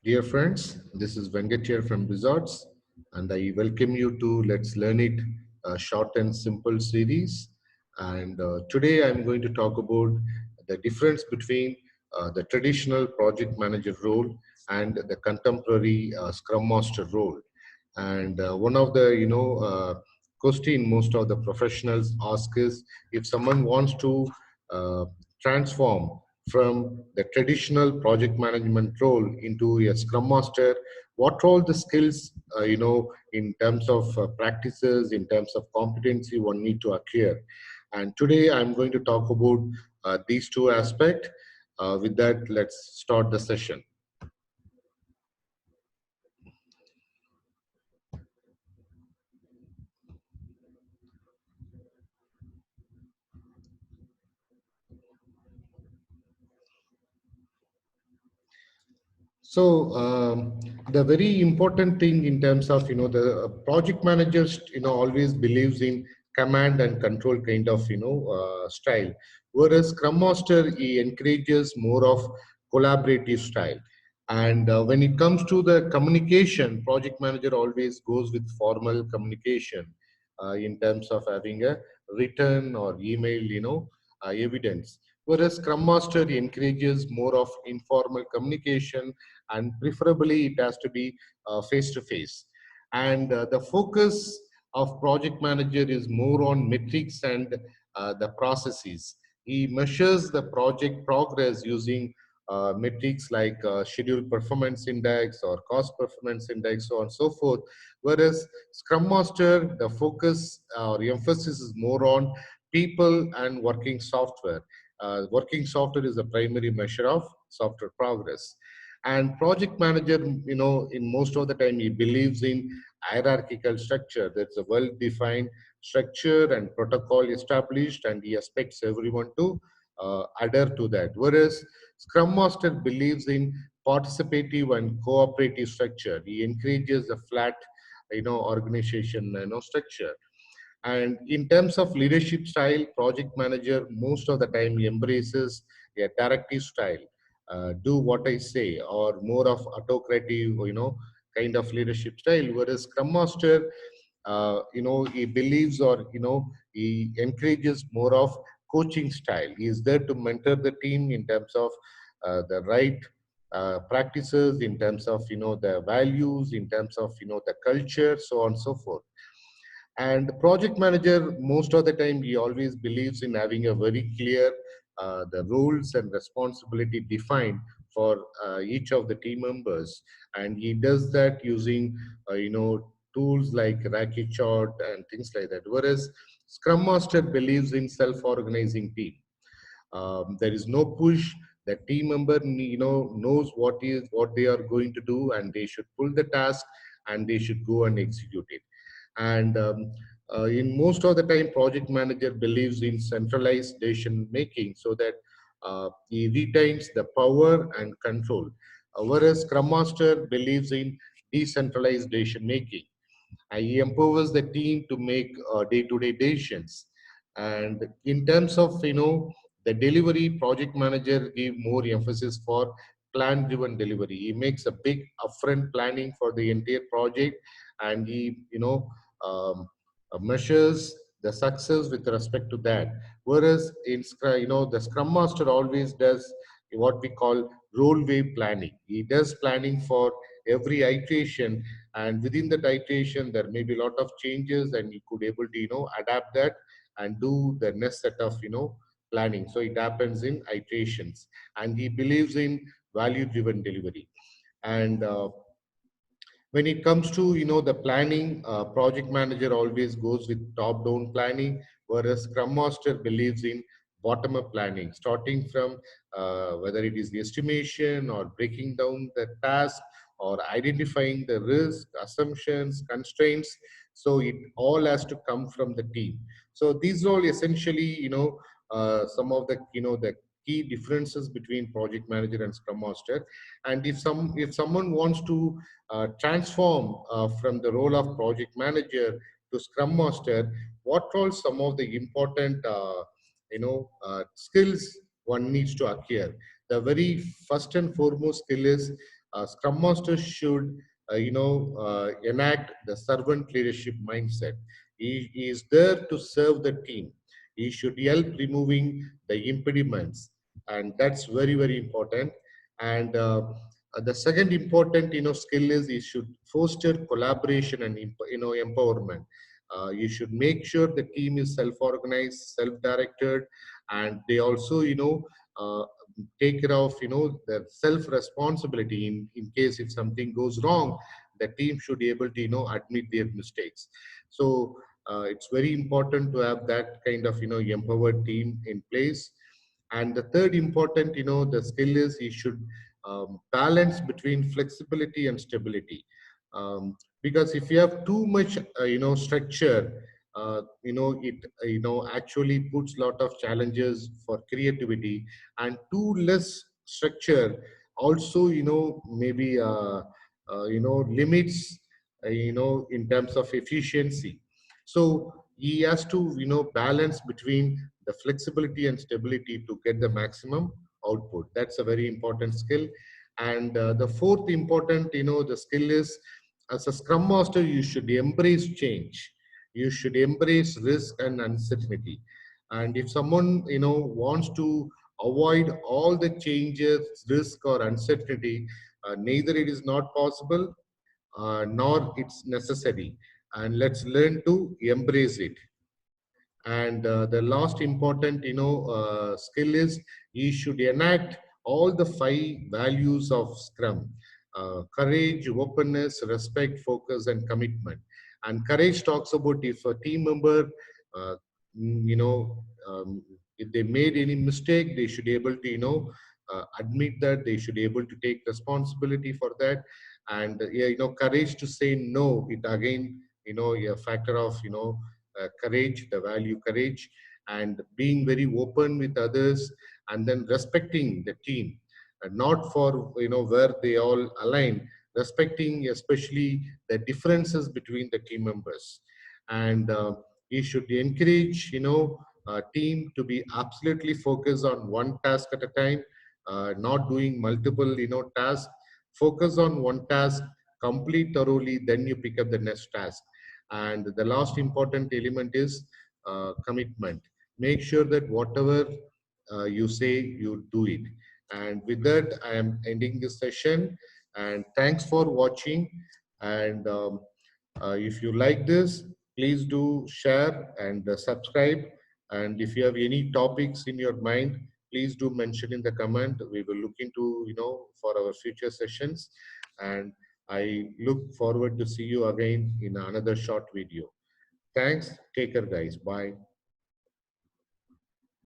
Dear friends, this is Venkat here from Resorts, and I welcome you to Let's Learn It, a short and simple series. And today I'm going to talk about the difference between the traditional project manager role and the contemporary Scrum Master role. And one of the question most of the professionals ask is if someone wants to uh, transform from the traditional project management role into a scrum master, what all the skills in terms of practices, in terms of competency one need to acquire. And today I'm going to talk about these two aspects. With that, let's start the session. So the very important thing in terms of the project managers always believes in command and control kind of style, whereas Scrum Master he encourages more of collaborative style. And when it comes to the communication, project manager always goes with formal communication in terms of having a written or email evidence, whereas Scrum Master encourages more of informal communication, and preferably it has to be face to face. And the focus of project manager is more on metrics and the processes. He measures the project progress using metrics like schedule performance index or cost performance index, so on and so forth. Whereas Scrum Master, the focus or emphasis is more on people and working software. Working software is the primary measure of software progress. And project manager, in most of the time, he believes in hierarchical structure. There's a well-defined structure and protocol established, and he expects everyone to adhere to that. Whereas Scrum Master believes in participative and cooperative structure. He encourages a flat, organization, structure. And in terms of leadership style, project manager most of the time embraces a directive style, do what I say, or more of autocratic, kind of leadership style. Whereas Scrum Master, he believes or he encourages more of coaching style. He is there to mentor the team in terms of the right practices, in terms of the values, in terms of the culture, so on and so forth. And the project manager, most of the time, he always believes in having a very clear the roles and responsibility defined for each of the team members, and he does that using tools like Racket Chart and things like that. Whereas Scrum Master believes in self-organizing team. There is no push. The team member knows what they are going to do, and they should pull the task and they should go and execute it. And in most of the time, project manager believes in centralized decision making so that he retains the power and control. Whereas Scrum Master believes in decentralized decision making. He empowers the team to make day-to-day decisions. And in terms of the delivery, project manager give more emphasis for plan-driven delivery. He makes a big upfront planning for the entire project, and he measures the success with respect to that. Whereas in Scrum, the Scrum Master always does what we call role wave planning. He does planning for every iteration, and within that iteration there may be a lot of changes, and you could able to adapt that and do the next set of planning. So it happens in iterations, and he believes in value driven delivery. And when it comes to the planning, project manager always goes with top down planning, whereas Scrum Master believes in bottom up planning, starting from whether it is the estimation or breaking down the task or identifying the risk, assumptions, constraints. So it all has to come from the team. So these are all essentially some of the the key differences between project manager and Scrum Master. And if someone wants to transform from the role of project manager to Scrum Master, what are some of the important skills one needs to acquire? The very first and foremost skill is Scrum Master should, enact the servant leadership mindset. He is there to serve the team. He should help removing the impediments, and that's very, very important. And the second important, skill is he should foster collaboration and empowerment. You should make sure the team is self-organized, self-directed, and they also, take care of, their self-responsibility. In case if something goes wrong, the team should be able to, admit their mistakes. So it's very important to have that kind of, empowered team in place. And the third important, the skill is he should balance between flexibility and stability. Because if you have too much, structure, it, actually puts a lot of challenges for creativity, and too less structure also, maybe, limits, in terms of efficiency. So he has to, balance between the flexibility and stability to get the maximum output. That's a very important skill. And the fourth important, the skill is, as a scrum master, you should embrace change. You should embrace risk and uncertainty. And if someone, wants to avoid all the changes, risk or uncertainty, neither it is not possible, nor it's necessary. And let's learn to embrace it. And the last important, skill is he should enact all the five values of Scrum: courage, openness, respect, focus, and commitment. And courage talks about if a team member, uh, if they made any mistake, they should be able to, admit that. They should be able to take responsibility for that. And yeah, courage to say no, it again, a factor of, courage, the value courage, and being very open with others, and then respecting the team, not for, where they all align, respecting especially the differences between the team members. And we should encourage, team to be absolutely focused on one task at a time, not doing multiple, tasks. Focus on one task, complete thoroughly, then you pick up the next task. And the last important element is commitment. Make sure that whatever you say, you do it. And with that, I am ending this session. And thanks for watching. And if you like this, please do share and subscribe. And if you have any topics in your mind, please do mention in the comment. We will look into, for our future sessions. And I look forward to see you again in another short video. Thanks. Take care, guys. Bye.